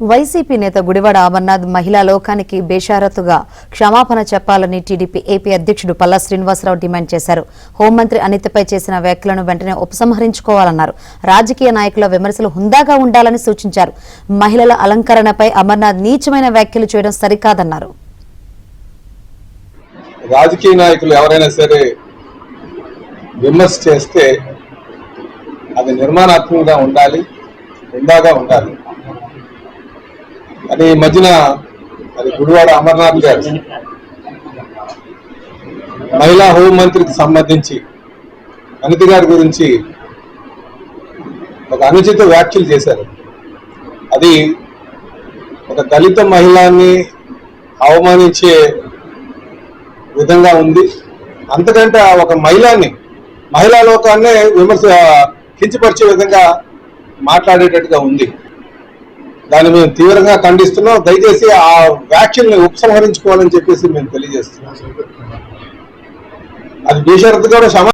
YCP నేత గుడివాడ అమర్నాథ్ మహిళా లోకానికి బేషరతుగా క్షమాపణ చెప్పాలని టీడీపీ ఏపీ అధ్యక్షుడు పల్లా శ్రీనివాసరావు డిమాండ్ చేశారు. హోంమంత్రి అనితపై చేసిన వ్యాఖ్యలను వెంటనే ఉపసంహరించుకోవాలన్నారు. రాజకీయ నాయకుల విమర్శలు హుందాగా ఉండాలని సూచించారు. మహిళల అలంకరణపై అమర్నాథ్ నీచమైన వ్యాఖ్యలు చేయడం సరికాదన్నారు. రాజకీయ నాయకులు ఎవరైనా సరే విమర్శ చేస్తే అది నిర్మాణాత్మకంగా ఉండాలి, హుందాగా ఉండాలి అని మధ్యన అది గుడివాడ అమర్నాథ్ గారు మహిళా హోంమంత్రికి సంబంధించి అనిత గారి గురించి ఒక అనుచిత వ్యాఖ్యలు చేశారు. అది ఒక దళిత మహిళని అవమానించే విధంగా ఉంది. అంతకంటే ఒక మహిళా లోకాన్నే కించపరిచే విధంగా మాట్లాడేటట్టుగా ఉంది. దాన్ని మేము తీవ్రంగా ఖండిస్తున్నాం. దయచేసి ఆ వ్యాఖ్యల్ని ఉపసంహరించుకోవాలని చెప్పేసి మేము తెలియజేస్తున్నాం. అది బేషరతుగా